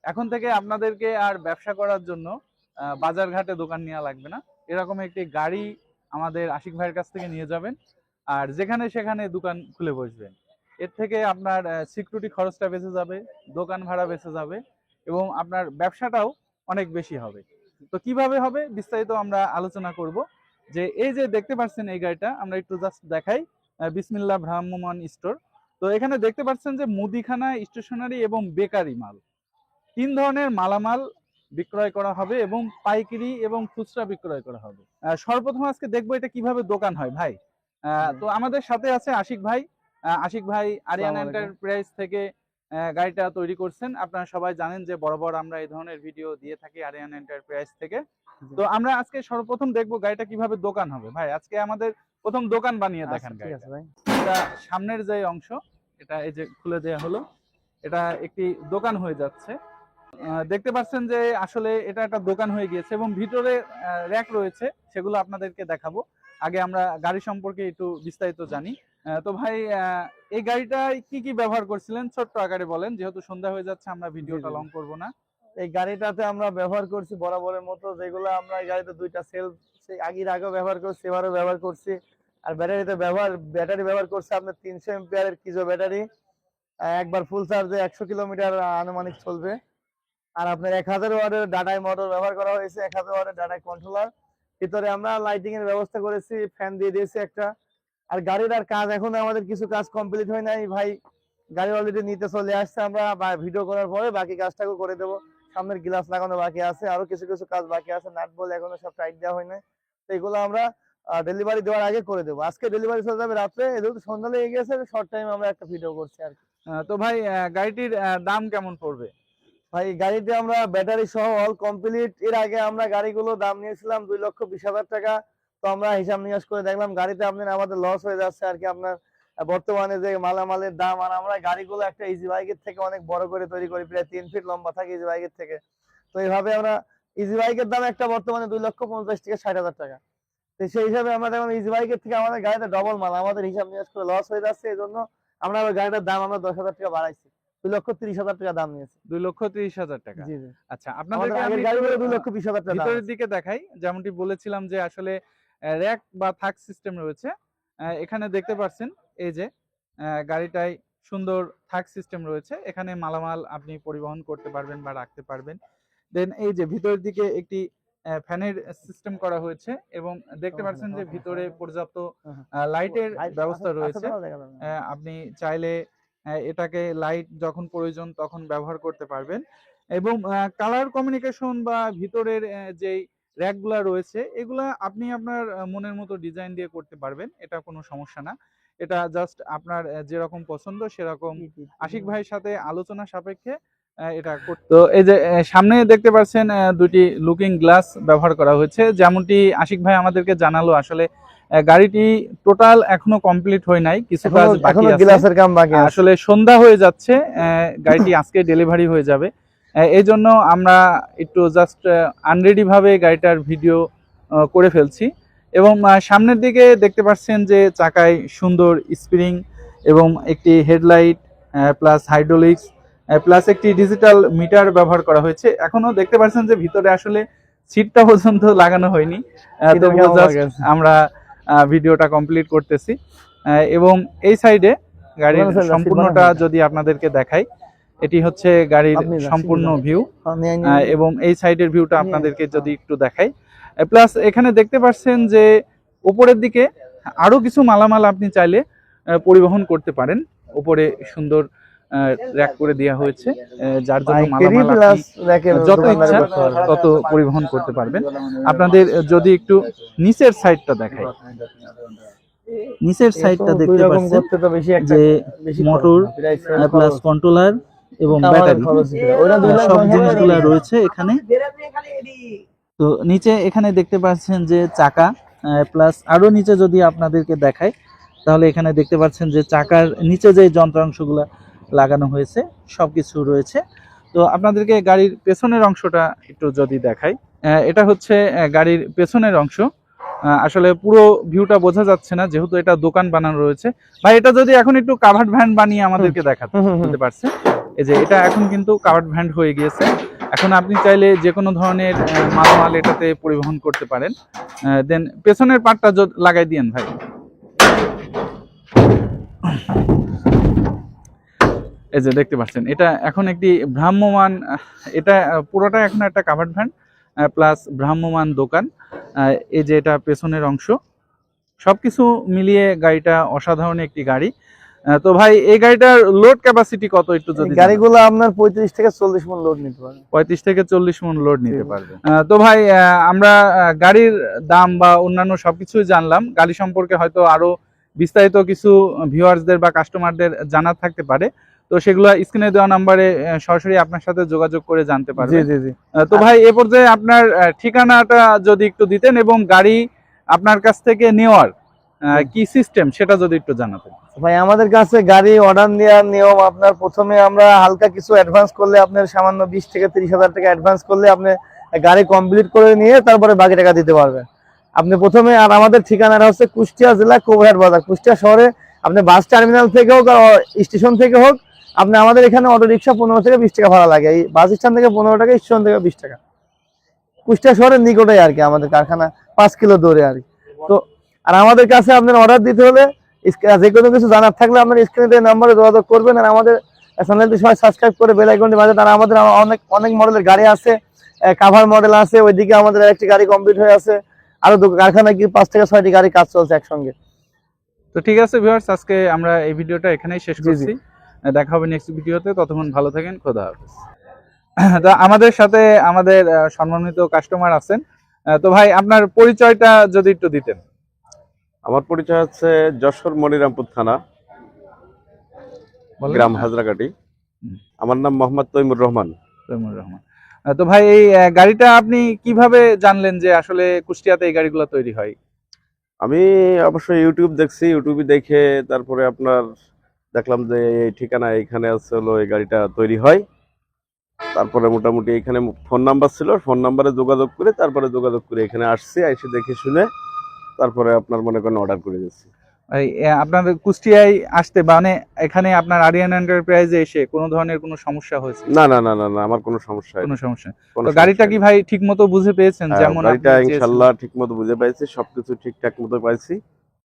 এখন থেকে আপনাদেরকে আর ব্যবসা করার জন্য বাজার ঘাটে দোকান নেওয়া লাগবে না। এরকম একটি গাড়ি আমাদের আশিক ভাইয়ের কাছ থেকে নিয়ে যাবেন, আর যেখানে সেখানে দোকান খুলে বসবেন। এর থেকে আপনার সিকিউরিটি খরচটা বেঁচে যাবে, দোকান ভাড়া বেঁচে যাবে, এবং আপনার ব্যবসাটাও অনেক বেশি হবে। তো কিভাবে হবে বিস্তারিত আমরা আলোচনা করব। যে এই যে দেখতে পাচ্ছেন এই গাড়িটা, আমরা একটু জাস্ট দেখাই, বিসমিল্লাহ ভ্রাম্যমাণ স্টোর। তো এখানে দেখতে পাচ্ছেন যে মুদিখানা, স্টেশনারি এবং বেকারি মাল, 3 ধরনের মালামাল বিক্রয় করা হবে এবং পাইকারি এবং খুচরা বিক্রয় করা হবে। সর্বপ্রথম আজকে দেখবো এটা কিভাবে দোকান হয় ভাই। তো আমাদের সাথে আছে আশিক ভাই। আশিক ভাই আরিয়ান এন্টারপ্রাইজ থেকে গাড়িটা তৈরি করছেন। আপনারা সবাই জানেন যে বরাবর আমরা এই ধরনের ভিডিও দিয়ে থাকি আরিয়ান এন্টারপ্রাইজ থেকে। তো আমরা আজকে সর্বপ্রথম দেখবো গাড়িটা কিভাবে দোকান হবে। ভাই আজকে আমাদের প্রথম দোকান বানিয়ে দেখান গাড়িটা। এটা সামনের যে অংশ, এটা এই যে খুলে দেওয়া হলো, এটা একটি দোকান হয়ে যাচ্ছে। দেখতে পাচ্ছেন যে আসলে এটা একটা দোকান হয়ে গিয়েছে এবং ভিতরে র‍্যাক রয়েছে, সেগুলো আপনাদেরকে দেখাবো। আগে আমরা গাড়ি সম্পর্কে একটু বিস্তারিত জানি। তো ভাই এই গাড়িটায় কি কি ব্যবহার করছিলেন ছোট্ট আকারে বলেন, যেহেতু সন্ধ্যা হয়ে যাচ্ছে, আমরা ভিডিওটা লং করব না। এই গাড়িটাতে আমরা ব্যবহার করছি বরাবরের মতো যেগুলো আমরা এই গাড়িতে দুইটা সেল সেই আগেও ব্যবহার করছি, এবারও ব্যবহার করছি। আর ব্যাটারি ব্যবহার করছি আপনার 300 এম্পিয়ারের কিজো ব্যাটারি। একবার ফুল চার্জে 100 কিলোমিটার আনুমানিক চলবে। আর আপনার 1000 ওয়াটের ডাটাই মোটর ব্যবহার করা হয়েছে, 1000 ওয়াটের ডাটাই কন্ট্রোলার। ভিতরে আমরা লাইটিং এর ব্যবস্থা করেছি, ফ্যান দিয়ে দিয়েছি একটা। আর গাড়ির আর কাজ এখন আমাদের কিছু কাজ কমপ্লিট হয় নাই ভাই, গাড়ি অলরেডি নিতে চলে আসছে। আমরা ভিডিও করার পরে বাকি কাজটাকে করে দেবো। সামনের গ্লাস লাগানো বাকি আছে, আরো কিছু কিছু কাজ বাকি আছে, নাট বল এখনো সব টাইট দেওয়া হয় নাই। তো এগুলো আমরা ডেলিভারি দেওয়ার আগে করে দেবো। আজকে ডেলিভারি চলে যাবে রাত্রে, যেহেতু সন্ধ্যা লেগে গেছে শর্ট টাইম আমরা একটা ভিডিও করছি আর কি। তো ভাই গাড়িটির দাম কেমন পড়বে? ভাই গাড়িতে আমরা ব্যাটারি সহ অল কমপ্লিট, এর আগে আমরা গাড়িগুলো দাম নিয়েছিলাম 2,20,000 টাকা। তো আমরা হিসাব নিকাশ করে দেখলাম গাড়িতে আমাদের লস হয়ে যাচ্ছে আর কি। আপনার বর্তমানে যে মালামালের দাম, আর আমরা গাড়িগুলো একটা ইজি বাইকের থেকে অনেক বড় করে তৈরি করি, প্রায় 3 ফিট লম্বা থাকে ইজি বাইকের থেকে। তো এইভাবে আমরা ইজি বাইকের দাম একটা বর্তমানে 2,50,000 থেকে 60,000 টাকা। তো সেই হিসাবে আমরা দেখলাম ইজি বাইকের থেকে আমাদের গাড়িতে ডবল মাল, আমাদের হিসাব নিকাশ করে লস হয়ে যাচ্ছে। এই জন্য আমরা গাড়িটার দাম 10,000 টাকা বাড়াইছি, 2,30,000 টাকা দাম নিয়েছে। 2,30,000 টাকা। জি জি। আচ্ছা, আপনাদেরকে আমি 2,20,000 টাকা ভিতরের দিকে দেখাই। যেমনটি বলেছিলাম যে আসলে র‍্যাক বা থাক সিস্টেম রয়েছে। এখানে দেখতে পাচ্ছেন এই যে গাড়িটায় সুন্দর থাক সিস্টেম রয়েছে। এখানে মালামাল আপনি পরিবহন করতে পারবেন বা রাখতে পারবেন। দেন এই যে ভিতরের দিকে একটি ফ্যানের সিস্টেম করা হয়েছে এবং দেখতে পাচ্ছেন যে ভিতরে পর্যাপ্ত লাইটের ব্যবস্থা রয়েছে। আপনি চাইলে এটাকে লাইট যখন প্রয়োজন তখন ব্যবহার করতে পারবেন। এবং কালার কমিউনিকেশন বা ভিতরের যেই র‍্যাকগুলা রয়েছে, এগুলা আপনি আপনার মনের মতো ডিজাইন দিয়ে করতে পারবেন, এটা কোনো সমস্যা না। এটা জাস্ট আপনার যেরকম পছন্দ সেরকম আশিক ভাইয়ের সাথে আলোচনা সাপেক্ষে এটা করতে। তো এই যে সামনে দেখতে পাচ্ছেন দুটি লুকিং গ্লাস ব্যবহার করা হয়েছে। যেমনটি আশিক ভাই আমাদেরকে জানালো, আসলে গাড়িটি টোটাল এখনো কমপ্লিট হয় নাই, কিছু কাজ বাকি আছে, গ্লাসের কাম বাকি আছে। আসলে সন্ধ্যা হয়ে যাচ্ছে, গাড়িটি আজকে ডেলিভারি হয়ে যাবে। এই জন্য আমরা একটু জাস্ট আনরেডি ভাবে গাড়িটার ভিডিও করে ফেলছি। এবং সামনের দিকে দেখতে পাচ্ছেন যে চাকায় সুন্দর স্প্রিং এবং একটি হেডলাইট প্লাস হাইড্রোলিক্স প্লাস একটি ডিজিটাল মিটার ব্যবহার করা হয়েছে। এখনো দেখতে পাচ্ছেন যে ভিতরে আসলে সিটটা পর্যন্ত লাগানো হয়নি, আমরা ভিডিওটা কমপ্লিট করতেছি। এবং এই সাইডে গাড়ির সম্পূর্ণটা যদি আপনাদেরকে দেখাই, এটি হচ্ছে গাড়ির সম্পূর্ণ ভিউ। এবং এই সাইডের ভিউটা আপনাদেরকে যদি একটু দেখাই, প্লাস এখানে দেখতে পাচ্ছেন যে উপরের দিকে আরো কিছু মালামাল আপনি চাইলে পরিবহন করতে পারেন। উপরে সুন্দর র‍্যাক করে দেওয়া হয়েছে, যার জন্য মালামাল যত ইচ্ছা তত পরিবহন করতে পারবেন। আপনাদের যদি একটু নিচের সাইডটা দেখাই, নিচের সাইডটা দেখতে পাচ্ছেন যে মোটর প্লাস কন্ট্রোলার এবং ব্যাটারি সব জিনিসগুলো রয়েছে এখানে। তো নিচে এখানে দেখতে পাচ্ছেন যে চাকা, প্লাস আরো নিচে যদি আপনাদেরকে দেখাই তাহলে এখানে দেখতে পাচ্ছেন যে চাকার নিচে যে যন্ত্রাংশগুলো লাগানো হয়েছে সবকিছু রয়েছে। তো আপনাদেরকে গাড়ির পেছনের অংশটা একটু যদি দেখাই, এটা হচ্ছে গাড়ির পেছনের অংশ। আসলে পুরো ভিউটা বোঝা যাচ্ছে না যেহেতু এটা দোকান বানানো রয়েছে। ভাই এটা যদি এখন একটু কাভার্ড ভ্যান বানিয়ে আমাদেরকে দেখাতে, বুঝতে পারছেন? এই যে এটা এখন কিন্তু কাভার্ড ভ্যান হয়ে গিয়েছে। এখন আপনি চাইলে যে কোনো ধরনের মালামাল এটাতে পরিবহন করতে পারেন। দেন পেছনের পার্টটা লাগাই দিয়েন ভাই। এই যে দেখতে পাচ্ছেন এটা এখন একটি ভ্রাম্যমান, এটা পুরোটা এখন একটা কাভার্ড ভ্যান প্লাস ভ্রাম্যমান দোকান। এই যে এটা পেছনের অংশ, সবকিছু মিলিয়ে গাড়িটা অসাধারণ একটি গাড়ি। তো ভাই এই গাড়িটার লোড ক্যাপাসিটি কত একটু যদি গাড়িগুলো আপনার 35 থেকে 40 মণ লোড নিতে পারে। 35 থেকে 40 মণ লোড নিতে পারবে। তো ভাই আমরা গাড়ির দাম বা অন্যান্য সবকিছুই জানলাম। গাড়ি সম্পর্কে হয়তো আরো বিস্তারিত কিছু ভিউয়ার্সদের বা কাস্টমারদের জানার থাকতে পারে, তো সেগুলো স্ক্রিনে দেওয়া নাম্বারে সরাসরি আপনার সাথে যোগাযোগ করে জানতে পারবে। জি জি জি। তো ভাই এ পর্যায়ে আপনার ঠিকানাটা যদি একটু দিতেন এবং গাড়ি আপনার কাছ থেকে নেওয়ার কি সিস্টেম সেটা যদি একটু জানাতেন। ভাই আমাদের কাছে গাড়ি অর্ডার নেওয়ার নিয়ম, আপনার প্রথমে আমরা হালকা কিছু অ্যাডভান্স করলে, আপনার সামান্য 20 থেকে 30,000 টাকা অ্যাডভান্স করলে আপনি গাড়ি কমপ্লিট করে নিয়ে তারপরে বাকি টাকা দিতে পারবেন। আপনি প্রথমে, আর আমাদের ঠিকানাটা হচ্ছে কুষ্টিয়া জেলা কোবহাট বাজার, কুষ্টিয়া শহরে। আপনি বাস টার্মিনাল থেকে হোক আর স্টেশন থেকে হোক, আপনি আমাদের এখানে অটো রিক্সা 15 থেকে 20 টাকা ভাড়া লাগে। এই বাস স্ট্যান্ড থেকে 15 টাকা, স্টেশন থেকে 20 টাকা। কুষ্টিয়া শহরের নিকটেই আর কি আমাদের কারখানা, 5 কিলো দূরে আর কি। তো আর আমাদের কাছে আপনার অর্ডার দিতে হলে যে কোনো কিছু জানার থাকলে আপনার স্ক্রিনে নাম্বারে যোগাযোগ করবেন। আর আমাদের চ্যানেলটি সবাই সাবস্ক্রাইব করে বেল আইকনটি বাজান। আর আমাদের অনেক অনেক মডেলের গাড়ি আছে, কাভার মডেল আছে, ওইদিকে আমাদের একটি গাড়ি কমপ্লিট হয়ে আছে, আরো কারখানায় কি 5 থেকে 6টি গাড়ি কাজ চলছে একসঙ্গে। তো ঠিক আছে ভিউয়ার্স, আজকে আমরা এই ভিডিওটা এখানেই শেষ করছি। দেখা হবে নেক্সট ভিডিওতে, ততক্ষণ ভালো থাকেন, খোদা হাফেজ। তো আমাদের সাথে আমাদের সম্মানিত কাস্টমার আছেন। তো ভাই আপনার পরিচয়টা যদি একটু দিতেন। আমার পরিচয় হচ্ছে যশোর মনিরামপুর থানা, গ্রাম হাজরাকাটি। আমার নাম মোহাম্মদ তৈমুর রহমান। তৈমুর রহমান। তো ভাই এই গাড়িটা আপনি কিভাবে জানলেন যে আসলে কুষ্টিয়াতে এই গাড়িগুলো তৈরি হয়? আমি অবশ্যই ইউটিউব দেখছি, ইউটিউবে দেখে তারপরে আপনার দেখলাম যে এই ঠিকানা এখানে আছে, হলো এই গাড়িটা তৈরি হয়। তারপরে মোটামুটি এখানে ফোন নাম্বার ছিল, ফোন নাম্বারে যোগাযোগ করে এখানে আসছি, এসে দেখে শুনে তারপরে আপনার মনে করেন অর্ডার করে দিচ্ছি। আপনাদের কুষ্টিয়ায় আসতে মানে এখানে আপনার আরিয়ান এন্টারপ্রাইজে এসে কোনো ধরনের কোনো সমস্যা হয়েছে? না না না না না, আমার কোনো সমস্যা কোনো সমস্যা। কোনো তো গাড়িটা কি ভাই ঠিকমতো বুঝে পেয়েছেন? হ্যাঁ, যেমন গাড়িটা ইনশাআল্লাহ ঠিকমতো বুঝে পাইছি, সবকিছু ঠিকঠাক মতো পাইছি।